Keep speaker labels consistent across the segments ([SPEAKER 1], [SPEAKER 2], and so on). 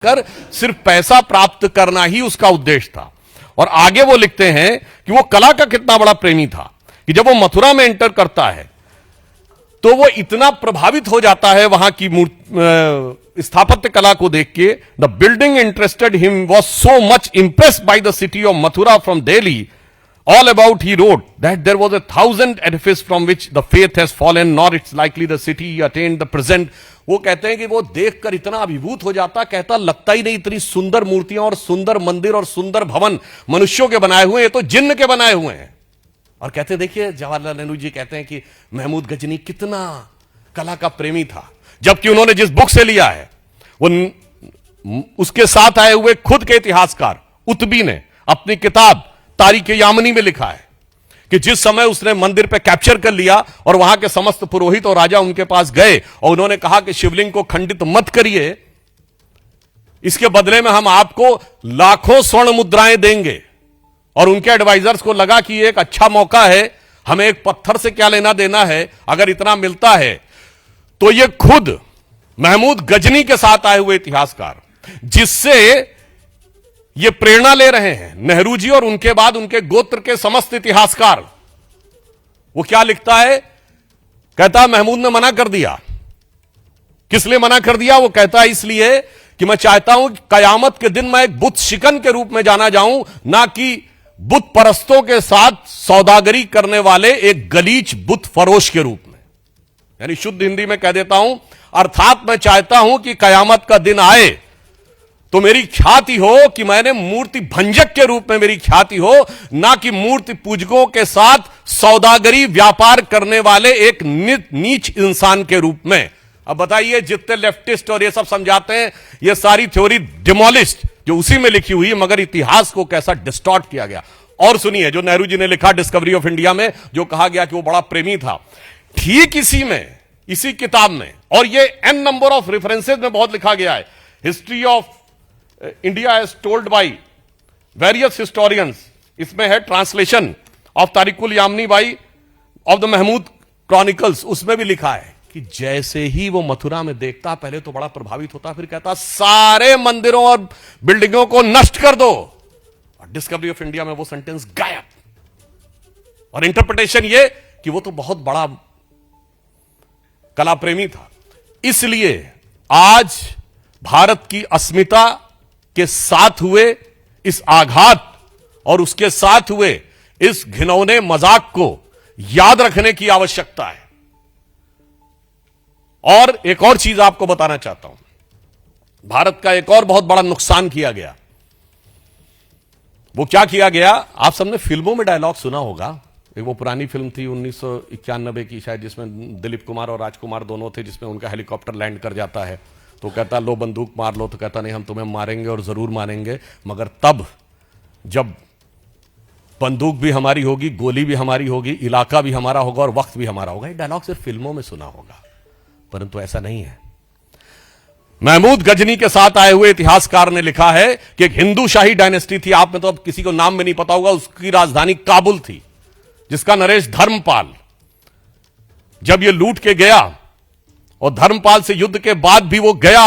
[SPEAKER 1] कर सिर्फ पैसा प्राप्त करना ही उसका उद्देश्य था। और आगे वो लिखते हैं कि वो कला का कितना बड़ा प्रेमी था कि जब वो मथुरा में एंटर करता है तो वो इतना प्रभावित हो जाता है वहां की स्थापत्य कला को देख के। The building interested him was so much impressed by the city of Mathura from Delhi. All about he wrote that there was 1,000 edifice from which the faith has fallen, nor it's likely the city attained the present. वो कहते हैं कि वो देखकर इतना अभिभूत हो जाता, कहता लगता ही नहीं इतनी सुंदर मूर्तियां और सुंदर मंदिर और सुंदर भवन मनुष्यों के बनाए हुए, ये तो जिन्न के बनाए हुए हैं। और कहते देखिए जवाहरलाल नेहरू जी कहते हैं कि महमूद गजनी कितना कला का प्रेमी था, जबकि उन्होंने जिस बुक से लिया है वो उसके साथ आए हुए खुद के इतिहासकार उतबी ने अपनी किताब तारीख यामनी में लिखा है कि जिस समय उसने मंदिर पे कैप्चर कर लिया और वहां के समस्त पुरोहित और राजा उनके पास गए और उन्होंने कहा कि शिवलिंग को खंडित मत करिए, इसके बदले में हम आपको लाखों स्वर्ण मुद्राएं देंगे। और उनके एडवाइजर्स को लगा कि एक अच्छा मौका है, हमें एक पत्थर से क्या लेना देना है, अगर इतना मिलता है तो ये खुद महमूद गजनी के साथ आए हुए इतिहासकार जिससे ये प्रेरणा ले रहे हैं नेहरू जी और उनके बाद उनके गोत्र के समस्त इतिहासकार, वो क्या लिखता है, कहता महमूद ने मना कर दिया। किस लिए मना कर दिया? वो कहता है इसलिए कि मैं चाहता हूं कि कयामत के दिन मैं एक बुत शिकन के रूप में जाना जाऊं, ना कि बुत परस्तों के साथ सौदागरी करने वाले एक गलीच बुत फरोश के रूप में। यानी शुद्ध हिंदी में कह देता हूं, अर्थात मैं चाहता हूं कि कयामत का दिन आए तो मेरी ख्याति हो कि मैंने मूर्ति भंजक के रूप में मेरी ख्याति हो, ना कि मूर्ति पूजकों के साथ सौदागरी व्यापार करने वाले एक नीच इंसान के रूप में। अब बताइए जितने लेफ्टिस्ट और ये सब समझाते हैं ये सारी थ्योरी डिमोलिस्ट जो उसी में लिखी हुई है, मगर इतिहास को कैसा डिस्टॉर्ट किया गया। और सुनिए जो नेहरू जी ने लिखा डिस्कवरी ऑफ इंडिया में, जो कहा गया कि वो बड़ा प्रेमी था, ठीक इसी में, इसी किताब में, और ये एन नंबर ऑफ रेफरेंसेज में बहुत लिखा गया है। History of India as told by various historians, इसमें है translation of Tarikh-ul Yamini by of the Mahmud chronicles, उसमें भी लिखा है कि जैसे ही वो मथुरा में देखता पहले तो बड़ा प्रभावित होता, फिर कहता सारे मंदिरों और बिल्डिंगों को नष्ट कर दो। और डिस्कवरी ऑफ इंडिया में वो सेंटेंस गायब। और इंटरप्रिटेशन ये कि वो तो बहुत बड़ा कला प्रेमी था। इसलिए आज भारत की अस्मिता के साथ हुए इस आघात और उसके साथ हुए इस घिनौने मजाक को याद रखने की आवश्यकता है। और एक और चीज आपको बताना चाहता हूं, भारत का एक और बहुत बड़ा नुकसान किया गया। वो क्या किया गया? आप सबने फिल्मों में डायलॉग सुना होगा। एक वो पुरानी फिल्म थी 1991 की शायद, जिसमें दिलीप कुमार और राजकुमार दोनों थे, जिसमें उनका हेलीकॉप्टर लैंड कर जाता है तो कहता लो बंदूक मार लो, तो कहता नहीं हम तुम्हें मारेंगे और जरूर मारेंगे, मगर तब जब बंदूक भी हमारी होगी, गोली भी हमारी होगी, इलाका भी हमारा होगा और वक्त भी हमारा होगा। ये डायलॉग सिर्फ फिल्मों में सुना होगा, परंतु ऐसा नहीं है। महमूद गजनी के साथ आए हुए इतिहासकार ने लिखा है कि एक हिंदू शाही डायनेस्टी थी, आप में तो अब किसी को नाम में नहीं पता होगा, उसकी राजधानी काबुल थी, जिसका नरेश धर्मपाल जब यह लूट के गया और धर्मपाल से युद्ध के बाद भी वो गया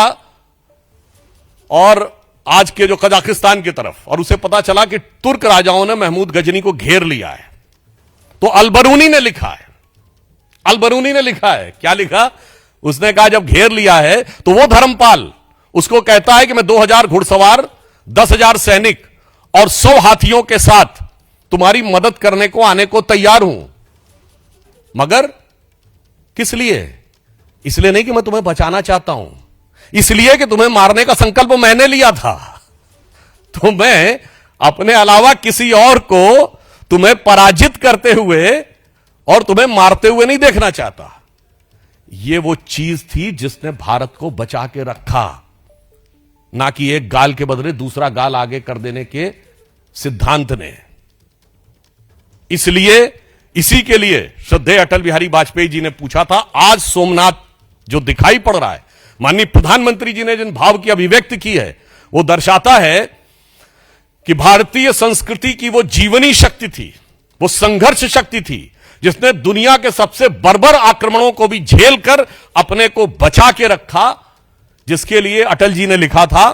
[SPEAKER 1] और आज के जो कजाकिस्तान की तरफ, और उसे पता चला कि तुर्क राजाओं ने महमूद गजनी को घेर लिया है। तो अलबरूनी ने लिखा है, अलबरूनी ने लिखा है, क्या लिखा? उसने कहा जब घेर लिया है तो वो धर्मपाल उसको कहता है कि मैं 2000 घुड़सवार, 10,000 सैनिक और 100 हाथियों के साथ तुम्हारी मदद करने को आने को तैयार हूं, मगर किस लिए? इसलिए नहीं कि मैं तुम्हें बचाना चाहता हूं, इसलिए कि तुम्हें मारने का संकल्प मैंने लिया था, तो मैं अपने अलावा किसी और को तुम्हें पराजित करते हुए और तुम्हें मारते हुए नहीं देखना चाहता। यह वो चीज थी जिसने भारत को बचा के रखा, ना कि एक गाल के बदले दूसरा गाल आगे कर देने के सिद्धांत ने। इसलिए इसी के लिए श्रद्धेय अटल बिहारी वाजपेयी जी ने पूछा था, आज सोमनाथ जो दिखाई पड़ रहा है, माननीय प्रधानमंत्री जी ने जिन भाव की अभिव्यक्ति की है, वो दर्शाता है कि भारतीय संस्कृति की वो जीवनी शक्ति थी, वो संघर्ष शक्ति थी, जिसने दुनिया के सबसे बर्बर आक्रमणों को भी झेल कर अपने को बचा के रखा, जिसके लिए अटल जी ने लिखा था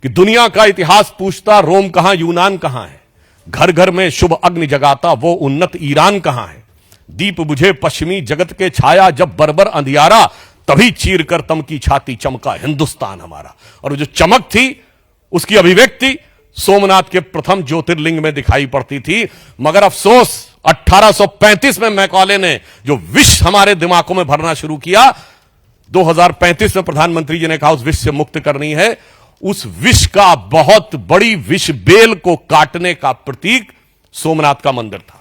[SPEAKER 1] कि दुनिया का इतिहास पूछता रोम कहां यूनान कहां है, घर घर में शुभ अग्नि जगाता वो उन्नत ईरान कहां है, दीप बुझे पश्चिमी जगत के छाया जब बर्बर अंधियारा, तभी चीर कर तम की छाती चमका हिंदुस्तान हमारा। और वो जो चमक थी उसकी अभिव्यक्ति सोमनाथ के प्रथम ज्योतिर्लिंग में दिखाई पड़ती थी। मगर अफसोस 1835 में मैकॉले ने जो विष हमारे दिमागों में भरना शुरू किया, 2035 में प्रधानमंत्री जी ने कहा उस विष से मुक्त करनी है। उस विष का बहुत बड़ी विष बेल को काटने का प्रतीक सोमनाथ का मंदिर था।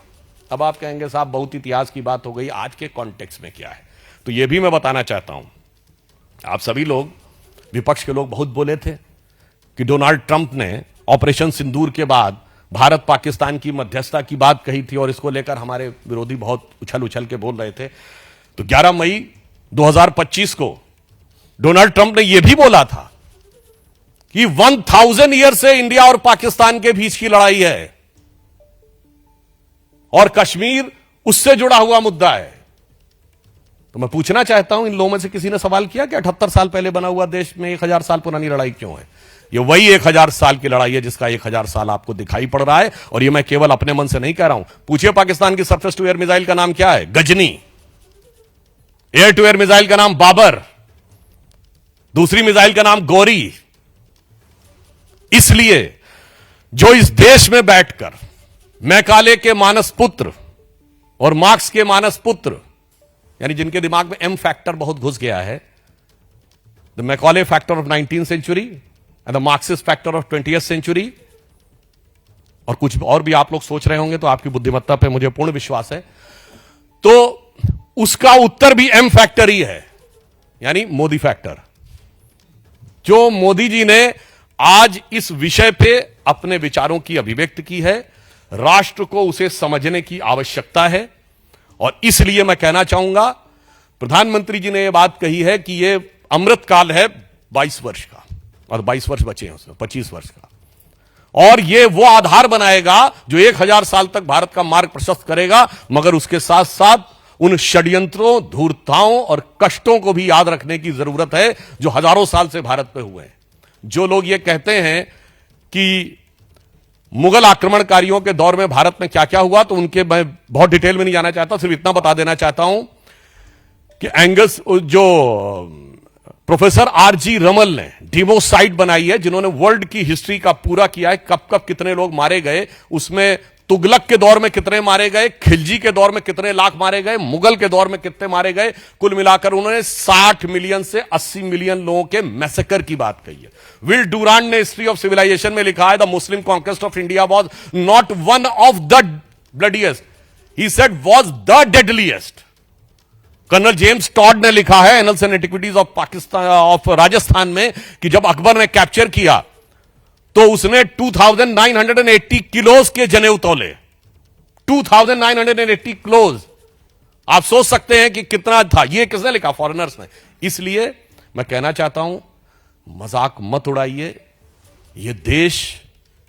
[SPEAKER 1] अब आप कहेंगे साहब बहुत इतिहास की बात हो गई, आज के कॉन्टेक्स्ट में क्या है? तो यह भी मैं बताना चाहता हूं, आप सभी लोग, विपक्ष के लोग बहुत बोले थे कि डोनाल्ड ट्रंप ने ऑपरेशन सिंदूर के बाद भारत पाकिस्तान की मध्यस्थता की बात कही थी और इसको लेकर हमारे विरोधी बहुत उछल उछल के बोल रहे थे। तो 11 मई 2025 को डोनाल्ड ट्रंप ने यह भी बोला था कि 1000 ईयर से इंडिया और पाकिस्तान के बीच की लड़ाई है और कश्मीर उससे जुड़ा हुआ मुद्दा है। तो मैं पूछना चाहता हूं, इन लोगों में से किसी ने सवाल किया कि 78 साल पहले बना हुआ देश में 1000 साल पुरानी लड़ाई क्यों है? ये वही 1000 साल की लड़ाई है जिसका 1000 साल आपको दिखाई पड़ रहा है। और ये मैं केवल अपने मन से नहीं कह रहा हूं, पूछिए पाकिस्तान की सरफेस टू एयर मिसाइल का नाम क्या है? Ghazni. Air to air missile का नाम बाबर, दूसरी मिसाइल का नाम गौरी। इसलिए जो इस देश में बैठकर मैकाले के मानस पुत्र और मार्क्स के मानस पुत्र, यानी जिनके दिमाग में एम फैक्टर बहुत घुस गया है, the Macaulay factor of 19th century and the Marxist factor of 20th century, और कुछ और भी आप लोग सोच रहे होंगे, तो आपकी बुद्धिमत्ता पे मुझे पूर्ण विश्वास है। तो उसका उत्तर भी एम फैक्टर ही है, यानी मोदी फैक्टर। जो मोदी जी ने आज इस विषय पे अपने विचारों की अभिव्यक्ति की है, राष्ट्र को उसे समझने की आवश्यकता है। और इसलिए मैं कहना चाहूंगा, प्रधानमंत्री जी ने यह बात कही है कि यह अमृतकाल है 22 वर्ष का, और 22 वर्ष बचे हैं उसमें, 25 वर्ष का, और यह वो आधार बनाएगा जो 1000 साल तक भारत का मार्ग प्रशस्त करेगा। मगर उसके साथ साथ उन षड्यंत्रों, धूर्तताओं और कष्टों को भी याद रखने की जरूरत है जो हजारों साल से भारत पे हुए हैं। जो लोग ये कहते हैं कि मुगल आक्रमणकारियों के दौर में भारत में क्या क्या हुआ, तो उनके मैं बहुत डिटेल में नहीं जाना चाहता, सिर्फ इतना बता देना चाहता हूं कि एंगस, जो प्रोफेसर आरजी रमल ने डिवोसाइट बनाई है, जिन्होंने वर्ल्ड की हिस्ट्री का पूरा किया है, कब कब कितने लोग मारे गए, उसमें तुगलक के दौर में कितने मारे गए, खिलजी के दौर में कितने लाख मारे गए, मुगल के दौर में कितने मारे गए, कुल मिलाकर उन्होंने 60 मिलियन से 80 मिलियन लोगों के मैसेकर की बात कही है। विल डूरांड ने हिस्ट्री ऑफ सिविलाइजेशन में लिखा है, the Muslim conquest of India was not one of the bloodiest, he said was the deadliest. Colonel James Tod ने लिखा है Annals and Antiquities of Pakistan of Rajasthan में कि जब अकबर ने कैप्चर किया तो उसने 2980 किलोज के जनेऊ तोले, 2980 किलोज। आप सोच सकते हैं कि कितना था। ये किसने लिखा? फॉरेनर्स ने। इसलिए मैं कहना चाहता हूं, मजाक मत उड़ाइए। यह देश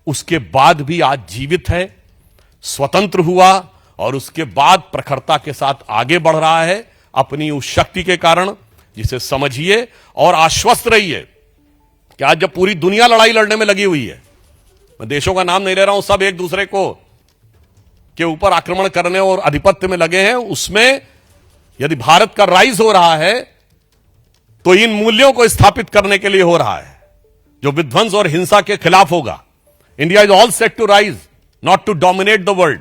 [SPEAKER 1] उसके बाद भी आज जीवित है, स्वतंत्र हुआ और उसके बाद प्रखरता के साथ आगे बढ़ रहा है अपनी उस शक्ति के कारण, जिसे समझिए और आश्वस्त रहिए कि आज जब पूरी दुनिया लड़ाई लड़ने में लगी हुई है, मैं देशों का नाम नहीं ले रहा हूं, सब एक दूसरे को के ऊपर आक्रमण करने और आधिपत्य में लगे हैं, उसमें यदि भारत का राइज हो रहा है तो इन मूल्यों को स्थापित करने के लिए हो रहा है जो विध्वंस और हिंसा के खिलाफ होगा। India is all set to rise, not to dominate the world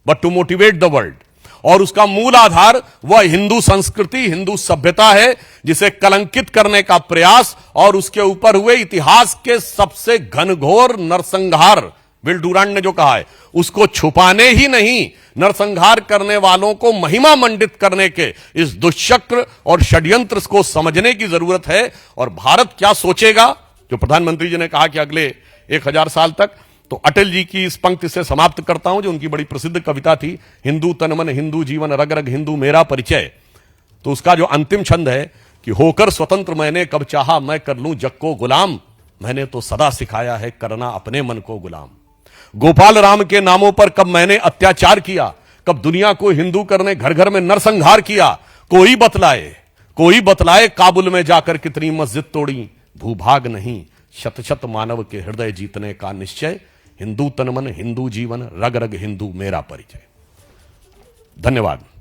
[SPEAKER 1] but to motivate the world. और उसका मूल आधार वह हिंदू संस्कृति, हिंदू सभ्यता है, जिसे कलंकित करने का प्रयास और उसके ऊपर हुए इतिहास के सबसे घनघोर नरसंहार, विल डूरांड ने जो कहा है, उसको छुपाने ही नहीं, नरसंहार करने वालों को महिमा मंडित करने के इस दुष्चक्र और षड्यंत्र को समझने की जरूरत है। और भारत क्या सोचेगा, जो प्रधानमंत्री जी ने कहा कि अगले 1000 साल तक, तो अटल जी की इस पंक्ति से समाप्त करता हूं, जो उनकी बड़ी प्रसिद्ध कविता थी, हिंदू तन मन हिंदू जीवन रग रग हिंदू मेरा परिचय। तो उसका जो अंतिम छंद है कि होकर स्वतंत्र मैंने कब चाहा मैं कर लूं जग को गुलाम, मैंने तो सदा सिखाया है करना अपने मन को गुलाम। गोपाल राम के नामों पर कब मैंने अत्याचार किया, कब दुनिया को हिंदू करने घर घर में नरसंहार किया, कोई बतलाए काबुल में जाकर कितनी मस्जिद तोड़ी, भूभाग नहीं शत शत मानव के हृदय जीतने का निश्चय, हिंदू तन मन हिंदू जीवन, रग रग हिंदू मेरा परिचय। धन्यवाद।